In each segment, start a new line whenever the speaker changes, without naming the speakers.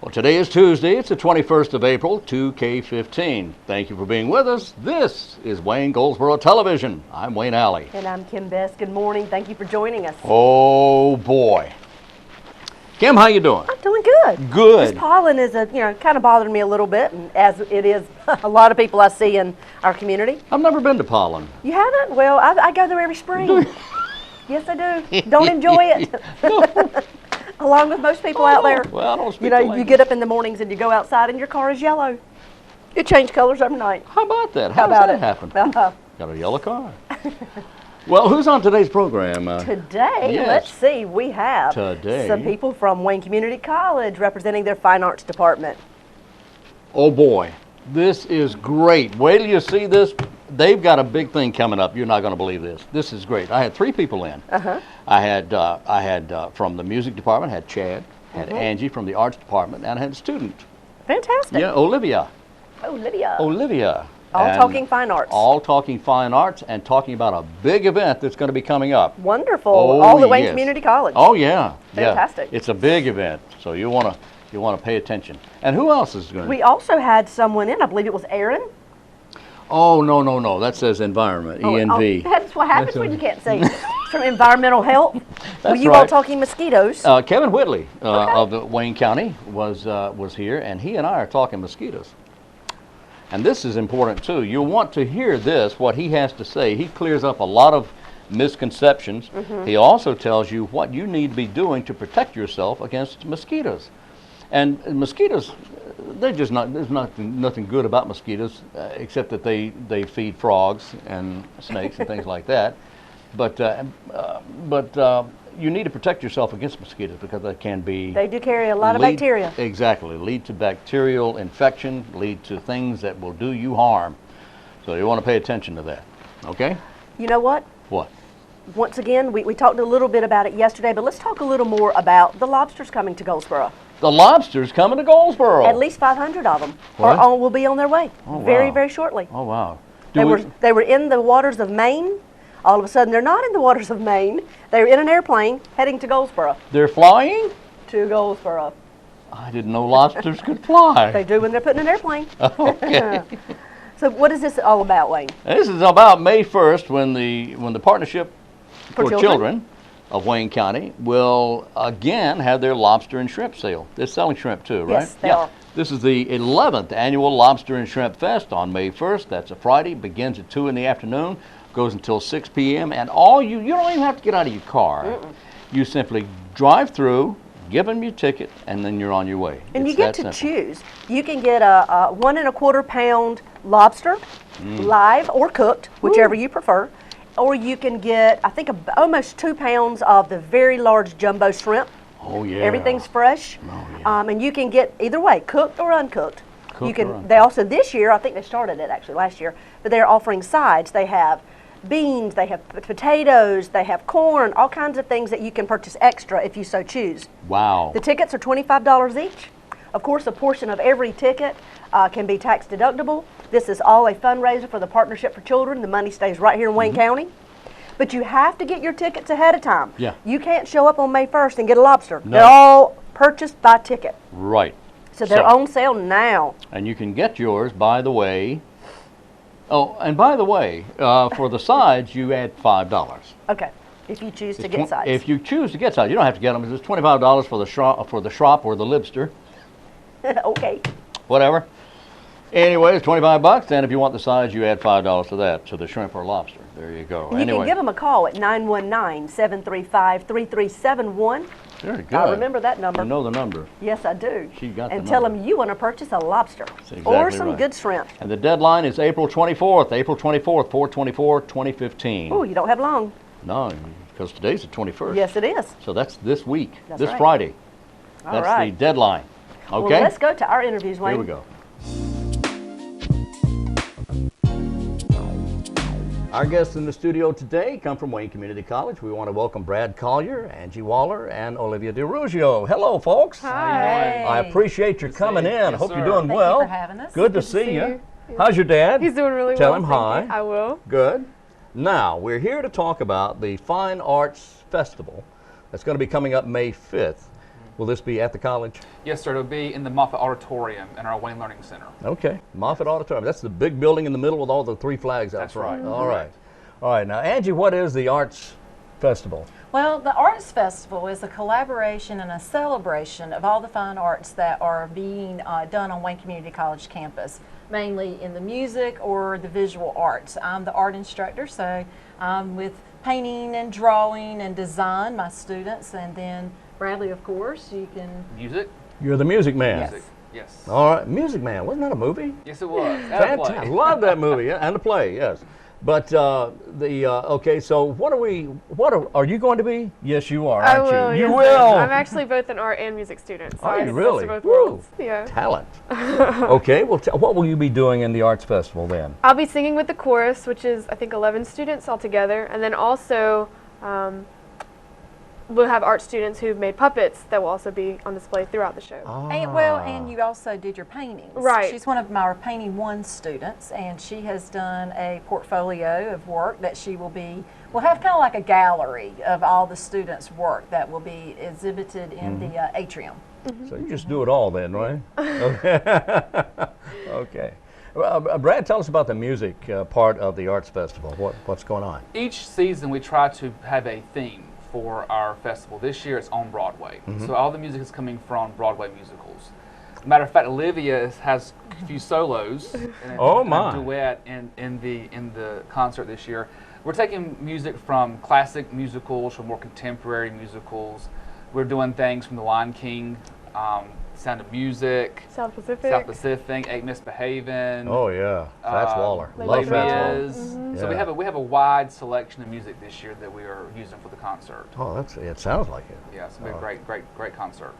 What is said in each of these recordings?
Well, today is Tuesday. It's the 21st of April, 2K15. Thank you for being with us. This is Wayne Goldsboro Television. I'm Wayne Alley.
And I'm Kim Best. Good morning. Thank you for joining us.
Oh, boy. Kim, how you doing?
I'm doing good.
Good.
This pollen is, kind of bothering me a little bit, and as it is a lot of people I see in our community.
I've never been to Pollen.
You haven't? Well, I go there every spring. Yes, I do. Don't enjoy it. Along with most people out there.
Well, I don't speak
You get up in the mornings and you go outside and your car is yellow. It changed colors overnight.
How about that?
How
does
about
that
it?
happen?
Uh-huh.
Got a yellow car. Well, who's on today's program?
Today,
yes.
let's see, we have some people from Wayne Community College representing their Fine Arts Department.
Oh, boy. This is great. Wait till you see this. They've got a big thing coming up. You're not going to believe this. This is great. I had 3 people in.
Uh-huh.
I had from the music department, had Chad, had Angie from the arts department, and I had a student.
Fantastic.
Yeah, Olivia.
Olivia. All talking fine arts.
All talking fine arts and talking about a big event that's going to be coming up.
Wonderful.
Oh,
all at Wayne
yes.
Community College.
Oh, yeah.
Fantastic.
Yeah. It's a big event, so you want to pay attention. And who else is going to?
We also had someone in, I believe it was Aaron.
Oh, no. That says environment, ENV.
That's what happens when you can't see. It's from environmental health. Were you
right.
all talking mosquitoes?
Kevin Whitley of the Wayne County was here, and he and I are talking mosquitoes. And this is important too. You want to hear this, what he has to say. He clears up a lot of misconceptions. He also tells you what you need to be doing to protect yourself against mosquitoes. And mosquitoes, there's nothing good about mosquitoes except that they feed frogs and snakes and things like that. But you need to protect yourself against mosquitoes because they
do carry a lot of bacteria.
Exactly. Lead to bacterial infection, lead to things that will do you harm. So you want to pay attention to that. Okay?
You know what?
What?
Once again, we talked a little bit about it yesterday, but let's talk a little more about the lobsters coming to Goldsboro.
The lobsters coming to Goldsboro.
At least 500 of them will be on their way very, very shortly.
Oh, wow.
They were in the waters of Maine. All of a sudden, they're not in the waters of Maine. They're in an airplane heading to Goldsboro.
They're flying?
To Goldsboro.
I didn't know lobsters could fly.
They do when they're put in an airplane.
Okay.
So what is this all about, Wayne?
This is about May 1st when the Partnership for Children of Wayne County will again have their lobster and shrimp sale. They're selling shrimp too, right?
Yes, they are. This
is the 11th annual Lobster and Shrimp Fest on May 1st. That's a Friday. Begins at 2 in the afternoon. Goes until 6 p.m. And you don't even have to get out of your car. You simply drive through, give them your ticket, and then you're on your way.
And you get to choose. You can get a 1 1/4 pound lobster, live or cooked, whichever you prefer. Or you can get, I think, almost 2 pounds of the very large jumbo shrimp.
Oh, yeah.
Everything's fresh.
Oh, yeah.
And you can get either way, cooked or uncooked. They also, this year, I think they started it actually last year, but they're offering sides. They have beans, they have potatoes, they have corn, all kinds of things that you can purchase extra if you so choose.
Wow.
The tickets are $25 each. Of course, a portion of every ticket can be tax deductible. This is all a fundraiser for the Partnership for Children. The money stays right here in Wayne County. But you have to get your tickets ahead of time.
Yeah.
You can't show up on May 1st and get a lobster.
No.
They're all purchased by ticket.
Right.
So they're on sale now.
And you can get yours, by the way. Oh, and by the way, for the sides, you add $5.
Okay, if you choose to get sides.
If you choose to get sides, you don't have to get them. It's $25 for the shrimp or the lobster.
Okay.
Whatever. Anyway, it's $25, and if you want the sides, you add $5 to that, to the shrimp or lobster. There you go.
And you can give them a call at 919-735-3371.
Very good.
I remember that number.
You know the number.
Yes, I do.
She got the
and
number.
tell them you want to purchase a lobster or some good shrimp.
And the deadline is April 24th, 4/24/2015.
Oh, you don't have long.
No, because today's the 21st.
Yes, it is.
So that's this week,
That's
this
right.
Friday.
All
That's
right.
the deadline. Okay?
Well, let's go to our interviews, Wayne.
Here we go. Our guests in the studio today come from Wayne Community College. We want to welcome Brad Collier, Angie Waller, and Olivia deAraujo. Hello, folks.
Hi.
I appreciate your coming in.
Yes,
Hope
sir.
you're doing
Thank
well.
you for having us.
Good to see you. How's your dad?
He's doing really
Tell
well.
him
thank
hi.
you. I will.
Good. Now, we're here to talk about the Fine Arts Festival that's going to be coming up May 5th. Will this be at the college?
Yes, sir. It'll be in the Moffett Auditorium in our Wayne Learning Center.
Okay, Moffett Auditorium. That's the big building in the middle with all the 3 flags out
That's
front.
right.
All right. All right. Now, Angie, what is the Arts Festival?
Well, the Arts Festival is a collaboration and a celebration of all the fine arts that are being done on Wayne Community College campus, mainly in the music or the visual arts. I'm the art instructor, so I'm with painting and drawing and design, my students, and then Bradley, of course, you can...
Music?
You're the music man.
Music. Yes.
All right, Music Man. Wasn't that a movie?
Yes, it was.
Fantastic. Love that movie, yeah, and the play, yes. But okay, so what are you going to be? Yes, you are,
I
aren't
will.
you? You
yes,
will.
I'm actually both an art and music student. So
Are
I
you
get
really?
to both
Woo.
worlds. Yeah.
Talent. Okay, well, what will you be doing in the Arts Festival then?
I'll be singing with the chorus, which is I think 11 students altogether, and then also we'll have art students who've made puppets that will also be on display throughout the show.
And you also did your paintings.
Right.
She's one of our Painting One students, and she has done a portfolio of work that we'll have kind of like a gallery of all the students' work that will be exhibited in the atrium.
So you just do it all then, right? Okay. Okay. Well, Brad, tell us about the music part of the Arts Festival. What's going on?
Each season we try to have a theme for our festival. This year it's on Broadway. So all the music is coming from Broadway musicals. Matter of fact, Olivia has a few solos and a duet in the concert this year. We're taking music from classic musicals, from more contemporary musicals. We're doing things from The Lion King, Sound of Music,
South Pacific,
Ain't Misbehavin'.
Oh yeah, Fats Waller.
Lady
Love Fats Waller.
Olivia's. So
Yeah.
we have a wide selection of music this year that we are using for the concert.
Oh, it sounds like it.
Yeah, it's gonna be a great concert.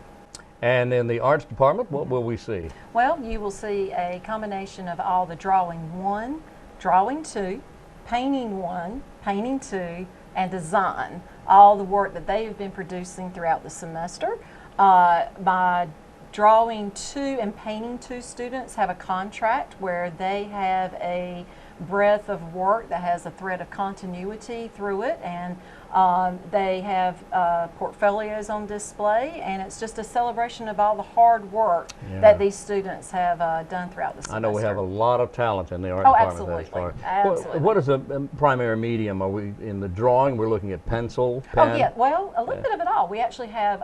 And in the arts department, what will we see?
Well, you will see a combination of all the drawing 1, drawing 2, painting 1, painting 2, and design. All the work that they have been producing throughout the semester. My drawing 2 and painting 2 students have a contract where they have a breadth of work that has a thread of continuity through it, and they have portfolios on display, and it's just a celebration of all the hard work that these students have done throughout the semester.
I know we have a lot of talent in the art
Oh,
department.
absolutely. Absolutely.
What is the primary medium? Are we in the drawing? We're looking at pencil, pen?
Oh, yeah. Well, a little bit of it all. We actually have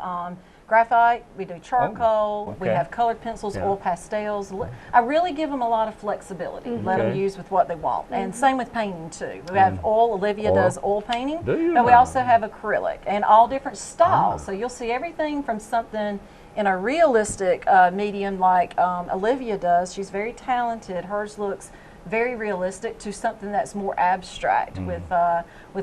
graphite, we do charcoal, we
okay.
have colored pencils,
Yeah.
oil pastels. I really give them a lot of flexibility, let them
Okay.
use with what they want. And same with painting too. We have oil, Olivia
Oil.
does oil painting,
Do you
but we
now?
also have acrylic and all different styles. So you'll see everything from something in a realistic medium like Olivia does. She's very talented. Hers looks very realistic, to something that's more abstract with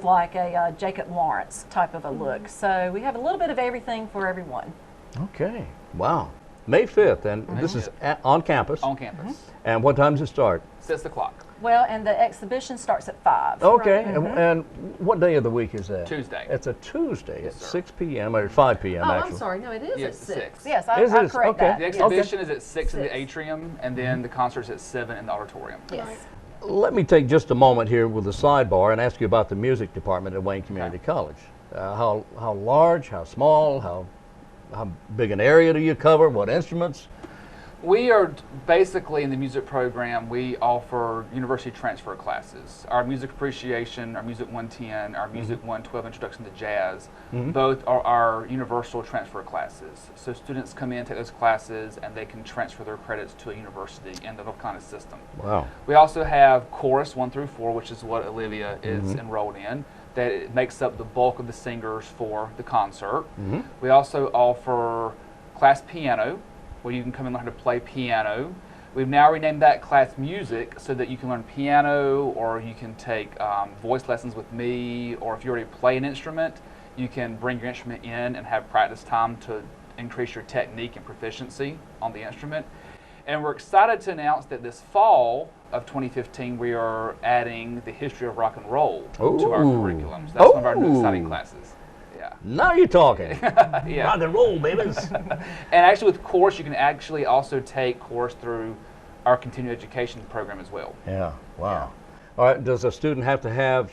like a Jacob Lawrence type of a look. So we have a little bit of everything for everyone.
Okay. Wow. May 5th, and this is on campus.
On campus.
And what time does it start?
6 o'clock.
Well, and the exhibition starts at 5.
Okay. And what day of the week is that?
Tuesday.
It's a Tuesday at
sir.
6 p.m. or 5 p.m.
Oh,
actually.
I'm sorry. No, it is
Yes,
at 6.
6.
Yes,
Is
I
it?
correct
Okay.
that.
The
Yes.
exhibition is at 6 in the
6.
atrium, and then the concert's at 7 in the auditorium.
Yes.
Let me take just a moment here with the sidebar and ask you about the music department at Wayne Community College. How large, how small, how big an area do you cover? What instruments?
We are basically in the music program, we offer university transfer classes. Our music appreciation, our music 110, our music 112 introduction to jazz, both are our universal transfer classes. So students come in, take those classes, and they can transfer their credits to a university in the North Carolina system.
Wow.
We also have chorus 1 through 4, which is what Olivia is enrolled in. That it makes up the bulk of the singers for the concert. We also offer class piano, where you can come and learn how to play piano. We've now renamed that class music so that you can learn piano, or you can take voice lessons with me, or if you already play an instrument, you can bring your instrument in and have practice time to increase your technique and proficiency on the instrument. And we're excited to announce that this fall of 2015, we are adding the history of rock and roll to our curriculums. That's one of our new exciting classes. Yeah.
Now you're talking.
Yeah.
Rock and roll, babies.
And actually with course, you can actually also take course through our continuing education program as well.
Yeah. Wow. All right. Does a student have to have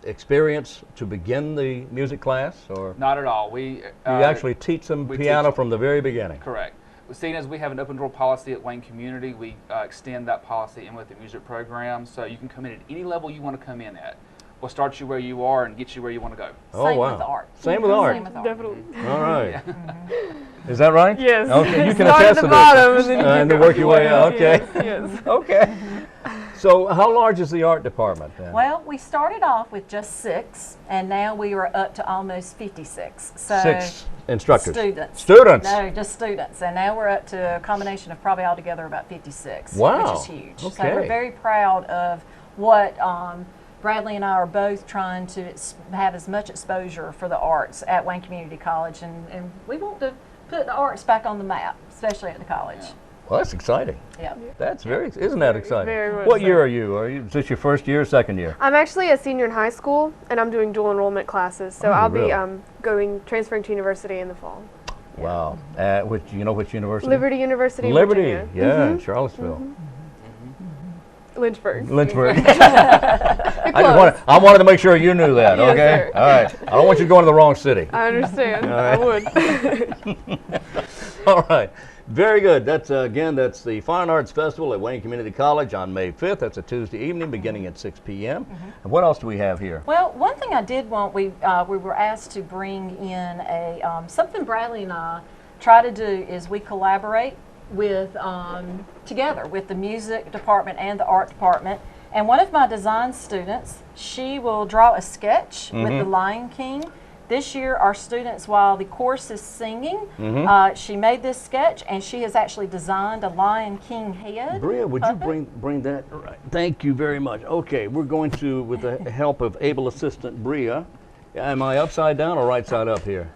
experience to begin the music class, or
Not at all. We
you actually teach them
we
piano
teach-
from the very beginning?
Correct. Seeing as we have an open door policy at Wayne Community, we extend that policy in with the music program, so you can come in at any level you want to come in at. We'll start you where you are and get you where you want to go.
Oh,
Same
wow.
with art.
Same with art.
Same with art.
Definitely.
All right. Is that right?
Yes.
Okay, you can
Start
attest
at
to
the bottom
this.
and then
And then work your way up. Okay.
Yes.
Okay. So how large is the art department then?
Well, we started off with just 6, and now we are up to almost 56. So
6 instructors.
Students.
Students.
No, just students. And now we're up to a combination of probably altogether about 56,
Wow.
which is huge. So
Okay.
we're very proud of what Bradley and I are both trying to have as much exposure for the arts at Wayne Community College, and we want to put the arts back on the map, especially at the college.
Well, that's exciting.
Yeah.
That's isn't that exciting?
very much
What
so.
year are you? Is this your first year or second year?
I'm actually a senior in high school, and I'm doing dual enrollment classes. So
Oh,
I'll
really?
be transferring to university in the fall.
Wow. Which university?
Liberty University. in
Liberty.
Virginia.
Yeah, in Charlottesville.
Lynchburg.
Lynchburg.
Close.
I wanted to make sure you knew that,
Yes,
okay?
sir.
All right. I don't want you to go into the wrong city.
I understand.
right.
I would.
All right. Very good. That's that's the Fine Arts Festival at Wayne Community College on May 5th. That's a Tuesday evening beginning at 6 p.m. And what else do we have here?
Well, one thing I did want, we were asked to bring in something Bradley and I try to do is we collaborate with, together with the music department and the art department. And one of my design students, she will draw a sketch with the Lion King. This year, our students, while the chorus is singing, she made this sketch, and she has actually designed a Lion King head.
Bria, would you bring that? Right. Thank you very much. Okay, we're going to, with the help of able assistant Bria, am I upside down or right side up here?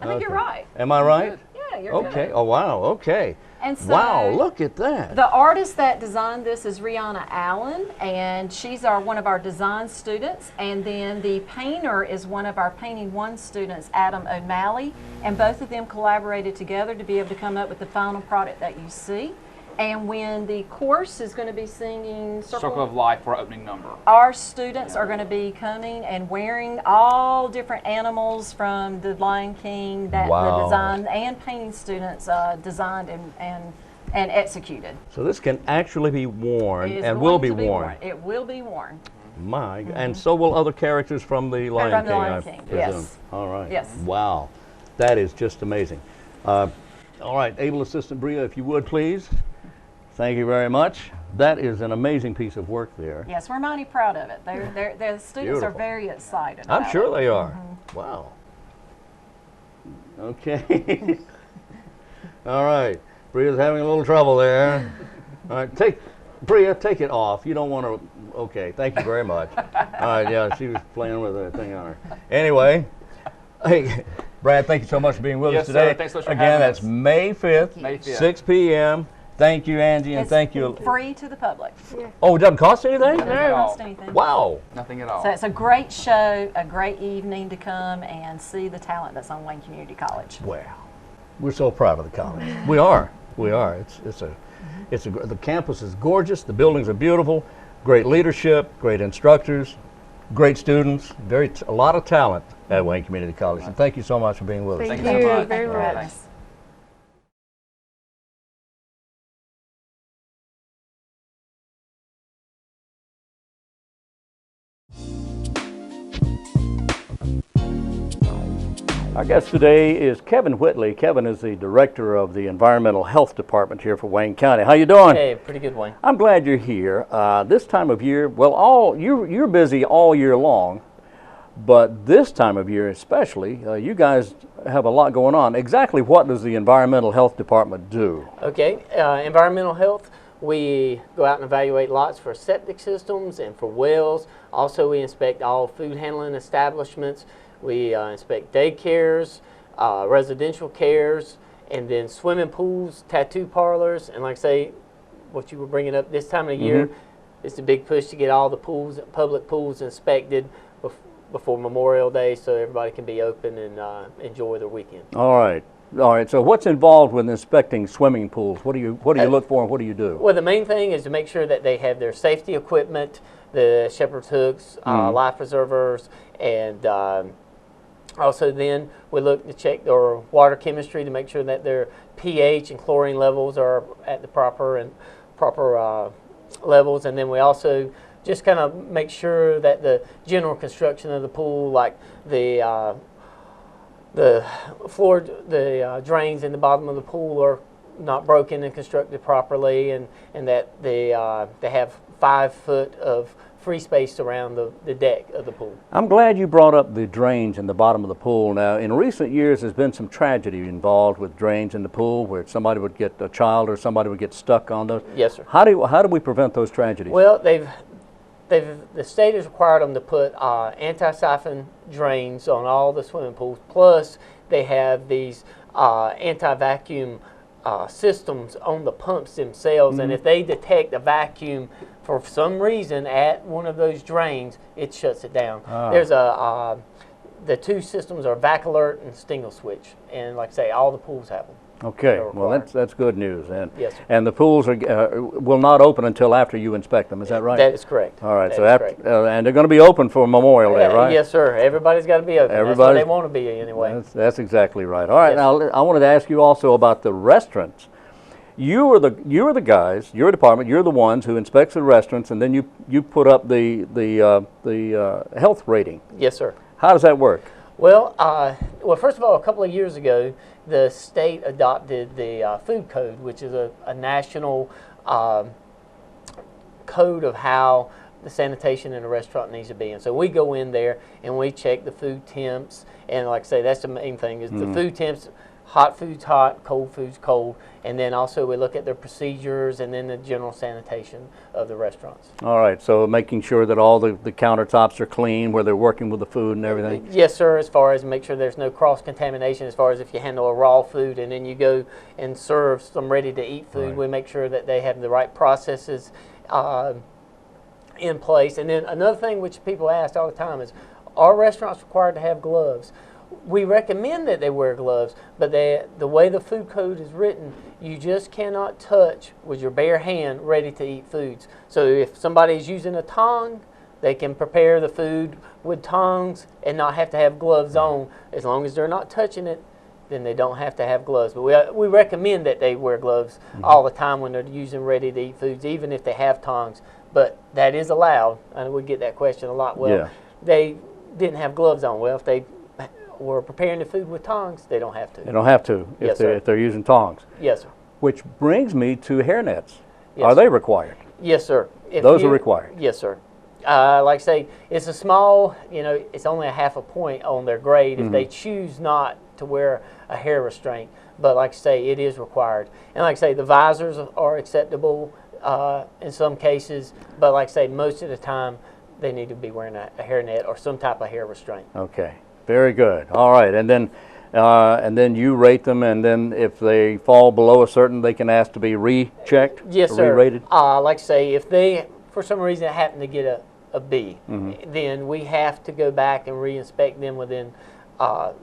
I think you're right.
Am I right?
Yeah, you're
Okay.
good.
Oh, wow. Okay.
And so
Wow, look at that.
the artist that designed this is Rihanna Allen, and she's one of our design students. And then the painter is one of our Painting One students, Adam O'Malley. And both of them collaborated together to be able to come up with the final product that you see. And when the chorus is going to be singing
Circle of Life for opening number.
our students are going to be coming and wearing all different animals from the Lion King that
Wow.
the design and painting students designed and executed.
So this can actually be worn
It is
and
going
will be
to
worn.
It will be worn.
My, and so will other characters from the Lion
From the
King,
Lion
I
King,
presume.
yes.
All right.
Yes.
Wow. That is just amazing. All right, able assistant Bria, if you would, please. Thank you very much. That is an amazing piece of work there.
Yes, we're mighty proud of it. The students
Beautiful.
are very excited.
I'm
about
sure
it.
they are. Wow. Okay. All right. Bria's having a little trouble there. All right, Bria, take it off. You don't want to. Okay, thank you very much. All right, yeah, she was playing with a thing on her. Anyway, hey, Brad, thank you so much for being with
Yes,
us today.
sir. Thanks so much for
Again,
having
that's
us.
May 5th,
May 5th.
6 p.m. Thank you, Angie, and
It's
thank you.
free to the public.
Oh, it doesn't cost anything?
It doesn't cost anything.
Wow.
Nothing at all.
So it's a great show, a great evening to come and see the talent that's on Wayne Community College.
Wow. We're so proud of the college. We are. We are. The campus is gorgeous. The buildings are beautiful. Great leadership, great instructors, great students, a lot of talent at Wayne Community College. And thank you so much for being with us.
Thank
Thank you so
you
much.
very
All right.
much.
Our guest today is Kevin Whitley. Kevin is the director of the Environmental Health Department here for Wayne County. How you doing?
Hey, pretty good, Wayne.
I'm glad you're here. This time of year, well, you're busy all year long, but this time of year especially, you guys have a lot going on. Exactly what does the Environmental Health Department do?
Okay, environmental health, we go out and evaluate lots for septic systems and for wells. Also, we inspect all food handling establishments. We inspect daycares, residential cares, and then swimming pools, tattoo parlors, and like I say, what you were bringing up this time of the year, it's a big push to get all the pools, public pools inspected before Memorial Day so everybody can be open and enjoy their weekend.
All right. All right. So what's involved with inspecting swimming pools? What do you look for, and what do you do?
Well, the main thing is to make sure that they have their safety equipment, the shepherd's hooks, life preservers, and also then we look to check their water chemistry to make sure that their pH and chlorine levels are at the proper levels, and then we also just kind of make sure that the general construction of the pool, like the floor, the drains in the bottom of the pool are not broken and constructed properly, and that they have 5 foot of free space around the deck of the pool.
I'm glad you brought up the drains in the bottom of the pool. Now, in recent years, there's been some tragedy involved with drains in the pool, where somebody would get, a child or somebody would get stuck on those.
Yes, sir.
How do we prevent those tragedies?
Well, the state has required them to put anti-siphon drains on all the swimming pools. Plus, they have these anti-vacuum systems on the pumps themselves, and if they detect a vacuum for some reason at one of those drains, it shuts it down. There's the 2 systems are Vac Alert and Stingle Switch, and like I say, all the pools have them.
Okay, well that's good news. And
yes, sir.
And the pools will not open until after you inspect them. Is that right?
That is correct.
All right.
That
so
is
after,
correct.
and they're going to be open for Memorial Day, right?
Yes, sir. Everybody's got to be open. That's what they want to be anyway.
That's exactly right. All right.
Yes.
Now I wanted to ask you also about the restaurants. You are the guys. Your department. You're the ones who inspects the restaurants, and then you put up the health rating.
Yes, sir.
How does that work?
Well, first of all, a couple of years ago, the state adopted the food code, which is a national code of how the sanitation in a restaurant needs to be. And so we go in there and we check the food temps, and like I say, that's the main thing is the food temps. Hot food's hot, cold food's cold, and then also we look at their procedures and then the general sanitation of the restaurants.
All right, so making sure that all the countertops are clean where they're working with the food and everything?
Yes, sir, as far as make sure there's no cross-contamination, as far as if you handle a raw food and then you go and serve some ready-to-eat food, we make sure that they have the right processes in place. And then another thing which people ask all the time is, are restaurants required to have gloves? We recommend that they wear gloves, but the way the food code is written, you just cannot touch with your bare hand ready-to-eat foods. So if somebody is using a tong, they can prepare the food with tongs and not have to have gloves on. As long as they're not touching it, then they don't have to have gloves. But we recommend that they wear gloves all the time when they're using ready-to-eat foods, even if they have tongs. But that is allowed. I know we get that question a lot. Well, they didn't have gloves on. Well, if they were preparing the food with tongs, they don't have to.
They don't have to if they're using tongs.
Yes, sir.
Which brings me to hairnets.
Yes,
are they required?
Yes, sir.
Those are required?
Yes, sir. Like I say, it's a small, it's only a half a point on their grade if they choose not to wear a hair restraint. But like I say, it is required. And like I say, the visors are acceptable in some cases, but like I say, most of the time, they need to be wearing a hairnet or some type of hair restraint.
Okay. Very good. All right, and then you rate them, and then if they fall below a certain, they can ask to be rechecked.
Yes, sir.
Re-rated.
Like I say, if they for some reason happen to get a B, then we have to go back and re-inspect them within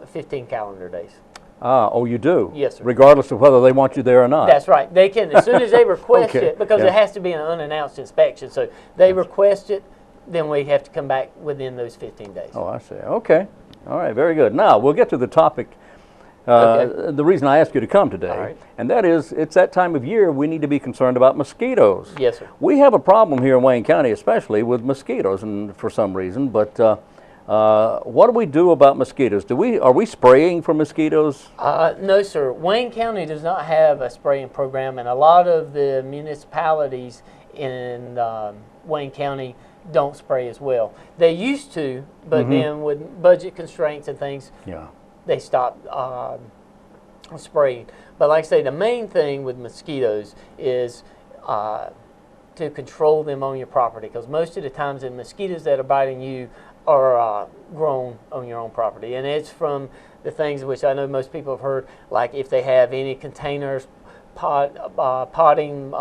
15 calendar days.
Oh, you do?
Yes, sir.
Regardless of whether they want you there or not.
That's right. They can as soon as they request
Okay.
it, because it has to be an unannounced inspection. So they request it, then we have to come back within those 15 days.
Oh, I see. Okay. All right, very good. Now, we'll get to the topic, the reason I asked you to come today,
All right.
and that is it's that time of year we need to be concerned about mosquitoes.
Yes, sir.
We have a problem here in Wayne County, especially with mosquitoes, and for some reason, but what do we do about mosquitoes? Are we spraying for mosquitoes?
No, sir. Wayne County does not have a spraying program, and a lot of the municipalities in Wayne County don't spray as well. They used to, but then with budget constraints and things, they stopped spraying. But like I say, the main thing with mosquitoes is to control them on your property, because most of the times the mosquitoes that are biting you are grown on your own property. And it's from the things which I know most people have heard, like if they have any containers, potting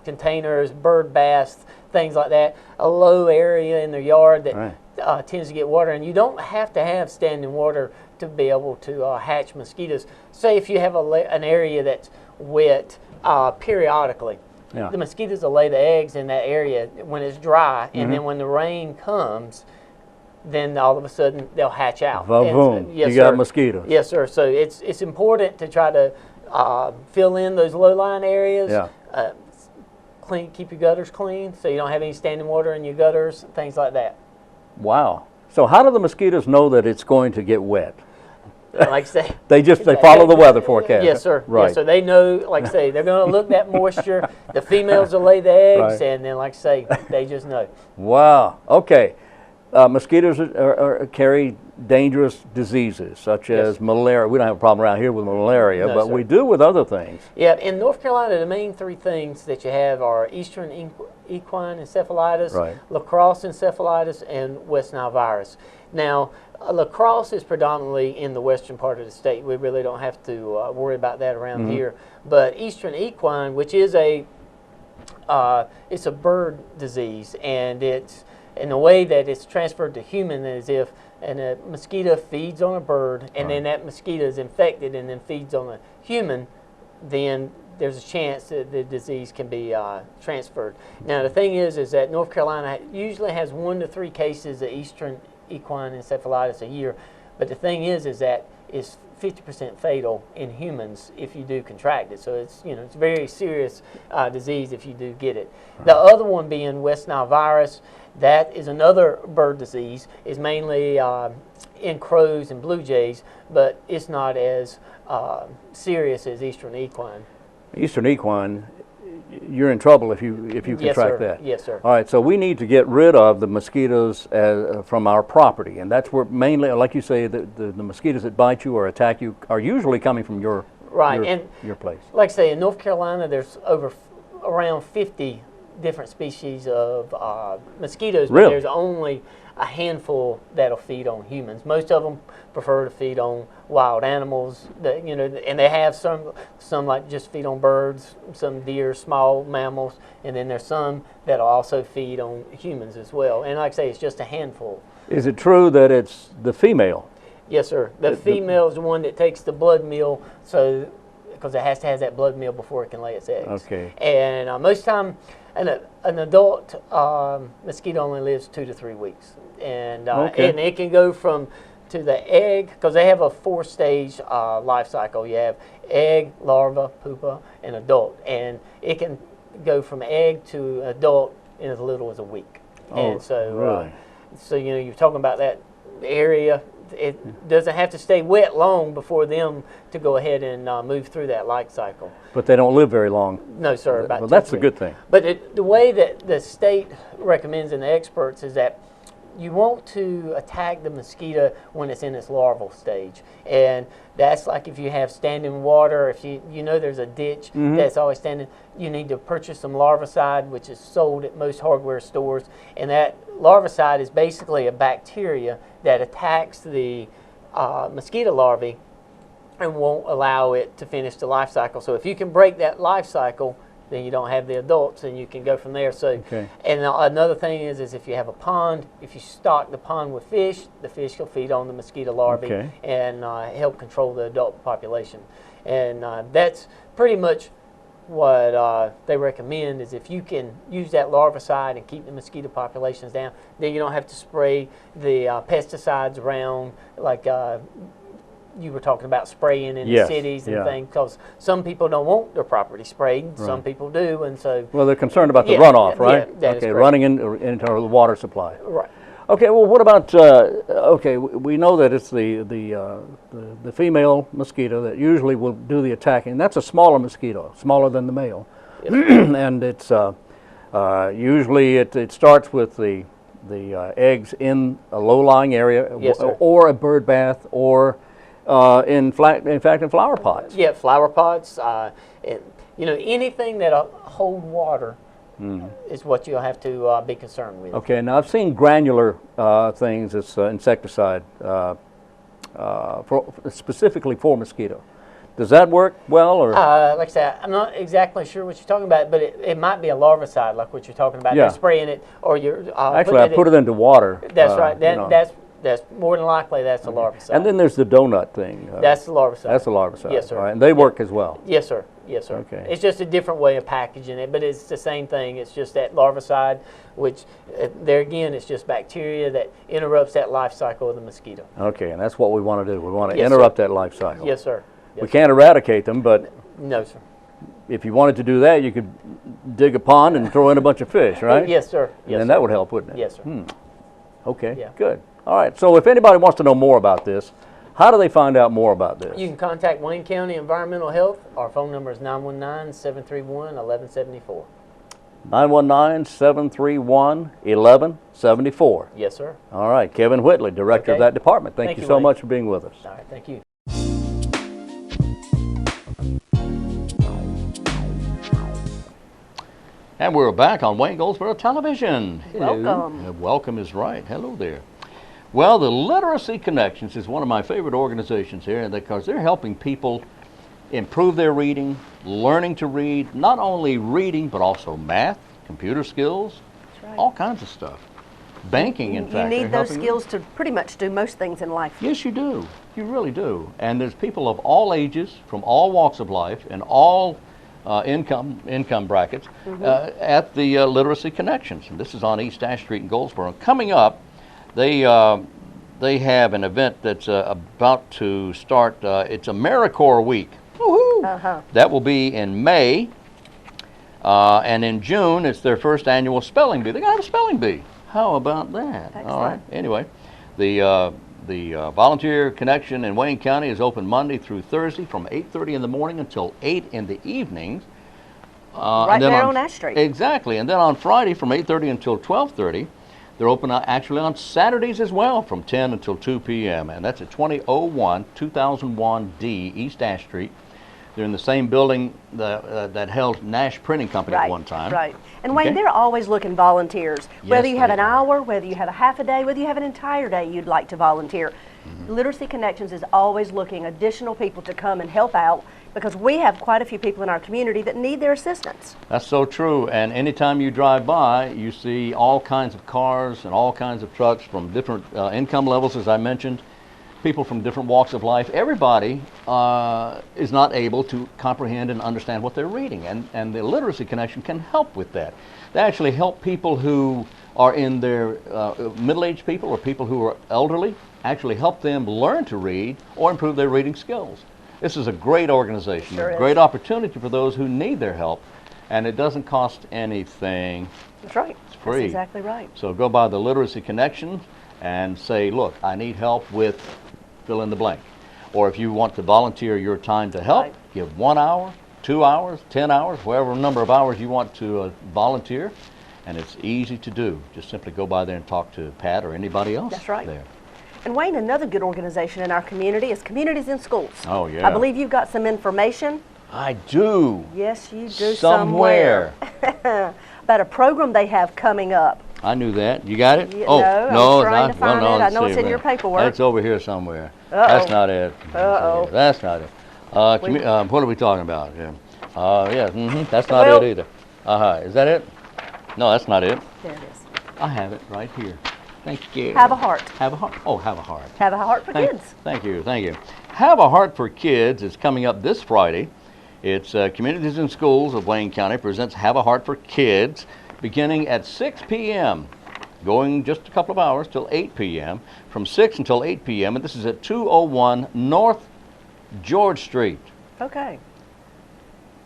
containers, bird baths, things like that, a low area in their yard that tends to get water. And you don't have to have standing water to be able to hatch mosquitoes. Say if you have an area that's wet periodically,
Yeah.
the mosquitoes will lay the eggs in that area when it's dry, and then when the rain comes, then all of a sudden they'll hatch out.
Va-voom.
Yes,
You got
sir.
mosquitoes.
Yes, sir. So it's important to try to fill in those low-lying areas.
Yeah.
Keep your gutters clean, so you don't have any standing water in your gutters, things like that.
Wow. So how do the mosquitoes know that it's going to get wet?
Like I say,
They follow the weather forecast.
Yes, sir.
Right.
Yes, so they know, like I say, they're going to look that moisture. The females will lay the eggs,
Right.
and then, like I say, they just know.
Wow. Okay. Mosquitoes carry dangerous diseases such as
Yes.
malaria. We don't have a problem around here with malaria,
No,
but
sir.
we do with other things.
Yeah, in North Carolina, the main three things that you have are Eastern equine encephalitis,
Right.
lacrosse encephalitis, and West Nile virus. Now, lacrosse is predominantly in the western part of the state. We really don't have to worry about that around here. But Eastern equine, which is it's a bird disease, and it's in the way that it's transferred to human is if a mosquito feeds on a bird, and then that mosquito is infected and then feeds on a human, then there's a chance that the disease can be transferred. Now the thing is that North Carolina usually has 1 to 3 cases of Eastern equine encephalitis a year, but the thing is that it's 50% fatal in humans if you do contract it. So it's it's a very serious disease if you do get it. The other one being West Nile virus. That is another bird disease. It's mainly in crows and blue jays, but it's not as serious as Eastern equine.
Eastern equine, you're in trouble if you
Yes,
contract
sir.
that.
Yes, sir.
All right, so we need to get rid of the mosquitoes from our property, and that's where mainly, like you say, the mosquitoes that bite you or attack you are usually coming from your place.
Like I say, in North Carolina, there's around 50 different species of mosquitoes, but
Really?
there's only a handful that'll feed on humans. Most of them prefer to feed on wild animals, and they have some like just feed on birds, some deer, small mammals, and then there's some that'll also feed on humans as well. And like I say, it's just a handful.
Is it true that it's the female?
Yes, sir. The female is the one that takes the blood meal, because it has to have that blood meal before it can lay its eggs.
Okay.
And most time, an adult mosquito only lives 2 to 3 weeks, and it can go to the egg, because they have a 4-stage life cycle. You have egg, larva, pupa, and adult, and it can go from egg to adult in as little as a week.
Oh,
and so,
really?
So you're talking about that area. It doesn't have to stay wet long before them to go ahead and move through that life cycle.
But they don't live very long.
No, sir. About
Well,
2
that's
to
a
3.
good thing.
But the way that the state recommends and the experts is that you want to attack the mosquito when it's in its larval stage. And that's like if you have standing water, if you know there's a ditch that's always standing, you need to purchase some larvicide, which is sold at most hardware stores. And that larvicide is basically a bacteria that attacks the mosquito larvae and won't allow it to finish the life cycle. So if you can break that life cycle, then you don't have the adults, and you can go from there. So, and another thing is if you have a pond, if you stock the pond with fish, the fish will feed on the mosquito larvae and help control the adult population. And that's pretty much what they recommend is if you can use that larvicide and keep the mosquito populations down, then you don't have to spray the pesticides around like you were talking about spraying in the cities and things, because some people don't want their property sprayed, some people do, and so.
Well, they're concerned about the runoff, right?
Yeah, that is correct.
Running into the water supply.
Right.
Okay, well, what about? We know that it's the female mosquito that usually will do the attacking. That's a smaller mosquito, smaller than the male, and it's usually it starts with the eggs in a low-lying area, or a bird bath, or in fact in flower pots.
Yeah, flower pots. Anything that'll hold water is what you'll have to be concerned with.
Okay, now I've seen granular things. It's insecticide specifically for mosquito. Does that work well, or?
Like I said, I'm not exactly sure what you're talking about, but it might be a larvicide, like what you're talking about.
Yeah.
They're spraying it, or you're
Actually, I put it into water.
That's right. That's That's more than likely that's the larvicide.
And then there's the donut thing.
That's the larvicide.
That's the larvicide.
Yes, sir.
All right, and they work as well.
Yes, sir. Yes, sir.
Okay.
It's just a different way of packaging it, but it's the same thing. It's just that larvicide, which there again, it's just bacteria that interrupts that life cycle of the mosquito.
Okay, and that's what we want to do. We want to
Yes,
interrupt that life cycle.
Yes, sir. Yes,
We can't eradicate them, but
No, sir.
if you wanted to do that, you could dig a pond and throw in a bunch of fish, right?
Yes, sir. Yes,
And
sir.
that would help, wouldn't it?
Yes, sir.
Okay,
Yeah.
good. All right, so if anybody wants to know more about this, how do they find out more about this?
You can contact Wayne County Environmental Health. Our phone number is 919-731-1174.
919-731-1174.
Yes, sir.
All right, Kevin Whitley, Director of
Okay.
that department. Thank
Thank
you
you,
so
Wayne.
much for being with us.
All right, thank you.
And we're back on Wayne Goldsboro Television.
Welcome.
Welcome is right. Hello there. Well, the Literacy Connections is one of my favorite organizations here because they're helping people improve their reading, learning to read, not only reading, but also math, computer skills,
right.
all kinds of stuff. Banking, in
You
fact.
need
they're
those
helping
skills to pretty much do most things in life.
Yes, you do. You really do. And there's people of all ages, from all walks of life, and all income brackets at the Literacy Connections. And this is on East Ash Street in Goldsboro. Coming up, they have an event that's about to start. It's AmeriCorps Week. Woohoo! That will be in May, and in June it's their first annual spelling bee. They got a spelling bee. How about that?
Excellent.
All right. Anyway, the Volunteer Connection in Wayne County is open Monday through Thursday from 8:30 in the morning until 8 in the evenings.
Right
and then
there on Ash Street.
Exactly. And then on Friday from 8:30 until 12:30. They're open actually on Saturdays as well from 10 until 2 p.m. And that's at 2001 D East Ash Street. They're in the same building that held Nash Printing Company at one time.
Right. And Wayne,
Okay.
they're always looking volunteers. Whether
Yes,
you have
they
an
are.
hour, whether you have a half a day, whether you have an entire day you'd like to volunteer. Literacy Connections is always looking additional people to come and help out because we have quite a few people in our community that need their assistance.
That's so true. And anytime you drive by, you see all kinds of cars and all kinds of trucks from different income levels, as I mentioned, people from different walks of life. Everybody is not able to comprehend and understand what they're reading. And the Literacy Connection can help with that. They actually help people who are in their middle-aged people or people who are elderly, actually help them learn to read or improve their reading skills. This is a great organization,
Sure
a
is.
great opportunity for those who need their help, and it doesn't cost anything.
That's right.
It's free.
That's exactly right.
So go by the Literacy Connection and say, look, I need help with fill in the blank. Or if you want to volunteer your time to help,
Right.
give 1 hour, 2 hours, 10 hours, whatever number of hours you want to volunteer, and it's easy to do. Just simply go by there and talk to Pat or anybody else
That's right.
there.
And Wayne, another good organization in our community is Communities in Schools.
Oh, yeah.
I believe you've got some information.
I do.
Yes, you do
Somewhere.
about a program they have coming up.
I knew that. You got it?
Yeah,
oh,
no, I'm
no,
trying
it's
to
not.
find
Well,
it.
no,
I know
let's
it's in
see.
your paperwork.
It's over here somewhere.
Uh-oh.
That's not it.
Uh-oh.
That's not it. What are we talking about? Yeah. That's not
Well-
it either. Is that it? No, that's not it.
There it is.
I have it right here. Thank you.
Have a Heart.
Have a heart. Oh, have a heart.
Have a Heart for
Thank-
Kids.
Thank you. Thank you. Have a Heart for Kids is coming up this Friday. It's Communities in Schools of Wayne County presents Have a Heart for Kids beginning at 6 p.m., going just a couple of hours till 8 p.m., from 6 until 8 p.m., and this is at 201 North George Street.
Okay.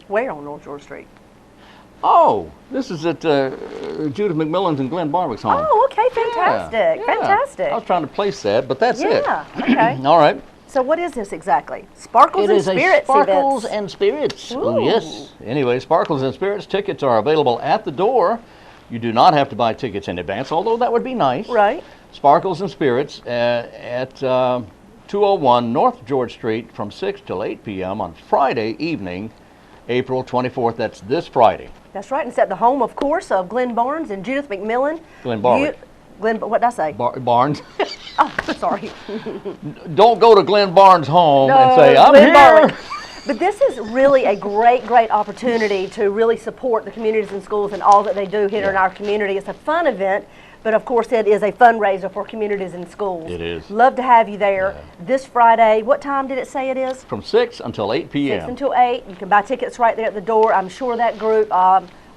Where on North George Street?
Oh, this is at Judith McMillan's and Glenn Barwick's home.
Oh, okay. Fantastic.
Yeah.
Fantastic.
I was trying to place that, but that's it.
Yeah. Okay.
All right.
So what is this exactly? Sparkles
It
and
is a
Spirits
Sparkles
events.
and Spirits. Oh,
Ooh.
yes. Anyway, Sparkles and Spirits tickets are available at the door. You do not have to buy tickets in advance, although that would be nice.
Right.
Sparkles and Spirits at 201 North George Street from 6 till 8 p.m. on Friday evening, April 24th. That's this Friday.
That's right. And it's at the home, of course, of Glenn Barnes and Judith McMillan.
Glenn Barwick.
What did I say?
Barnes.
Oh, sorry.
Don't go to Glenn Barnes' home and
No,
say, I'm
Glenn
here.
Barwick. But this is really a great opportunity to really support the communities and schools and all that they do here in our community. It's a fun event. But of course, it is a fundraiser for communities and schools.
It is.
Love to have you there this Friday. What time did it say it is?
From 6 until 8 p.m.
6 until 8. You can buy tickets right there at the door. I'm sure that group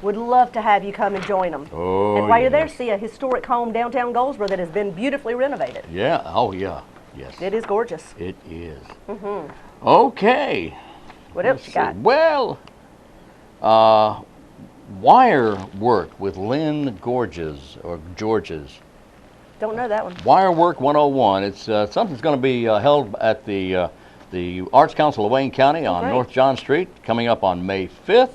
would love to have you come and join them.
Oh,
and while you're there,
yes.
see a historic home downtown Goldsboro that has been beautifully renovated.
Yeah. Oh, yeah. Yes.
It is gorgeous.
It is. Okay.
What else
Let's
you got?
see. Well, wire work with Lynn Georges.
Don't know that one.
Wire Work 101. It's something's going to be held at the Arts Council of Wayne County on
great.
North John Street, coming up on May 5th.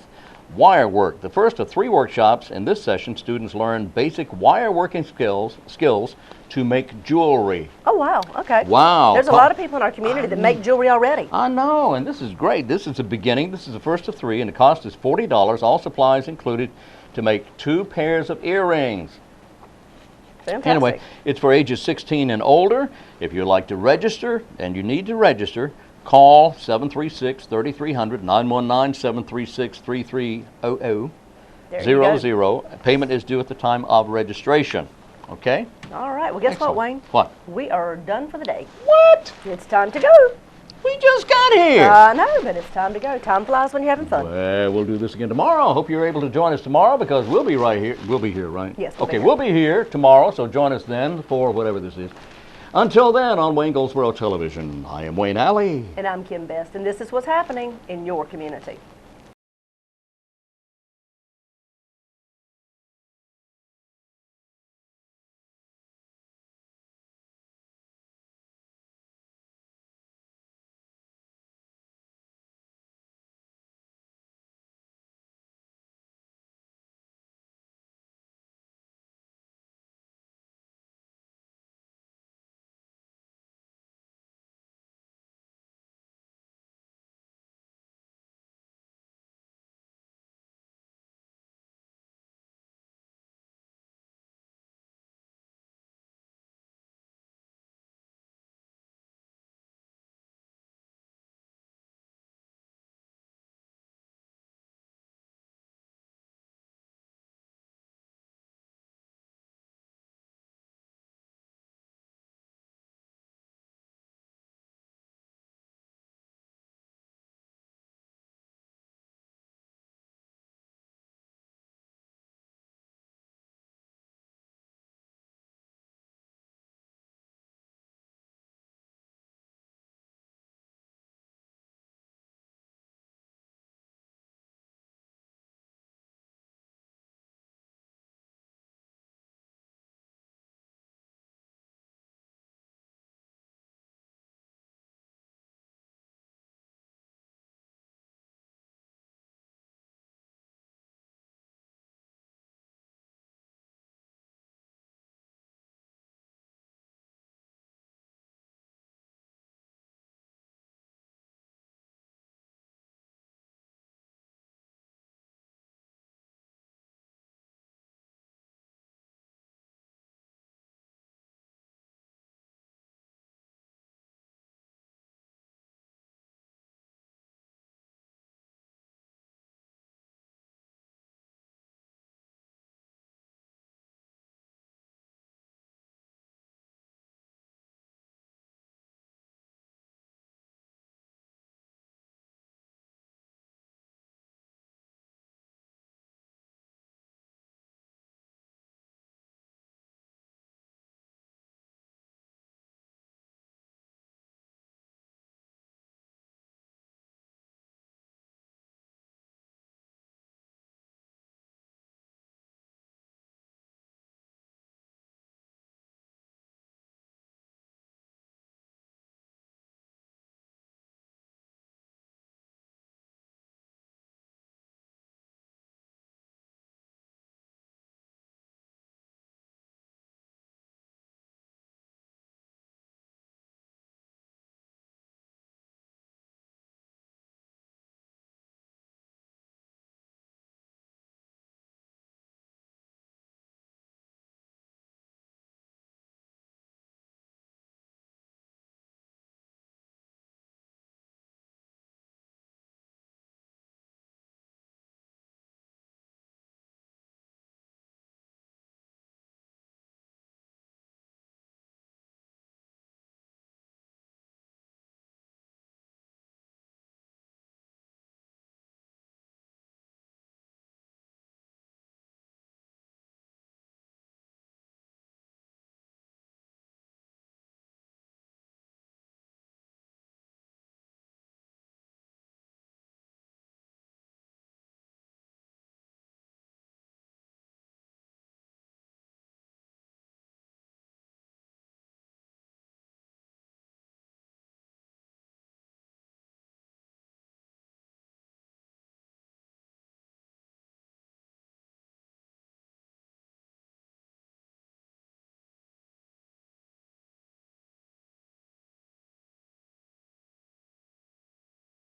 Wire work. The first of 3 workshops. In this session, students learn basic wire working skills to make jewelry.
Oh, wow. Okay.
Wow.
There's a lot of people in our community that make jewelry already.
I know, and this is great. This is the beginning. This is the first of 3, and the cost is $40. All supplies included to make 2 pairs of earrings.
Fantastic.
Anyway, it's for ages 16 and older. If you'd like to register, and you need to register, call 736-3300, 919-736-3300,
There you go.
00. Payment is due at the time of registration. Okay?
All right. Well, guess
Excellent.
what, Wayne?
What?
We are done for the day.
What?
It's time to go.
We just got here.
I know, but it's time to go. Time flies when you're having fun.
Well, we'll do this again tomorrow. I hope you're able to join us tomorrow because we'll be right here. We'll be here, right?
Yes, we'll be
Okay,
here.
we'll be here tomorrow, so join us then for whatever this is. Until then, on Wayne Goldsboro Television, I am Wayne Alley.
And I'm Kim Best, and this is what's happening in your community.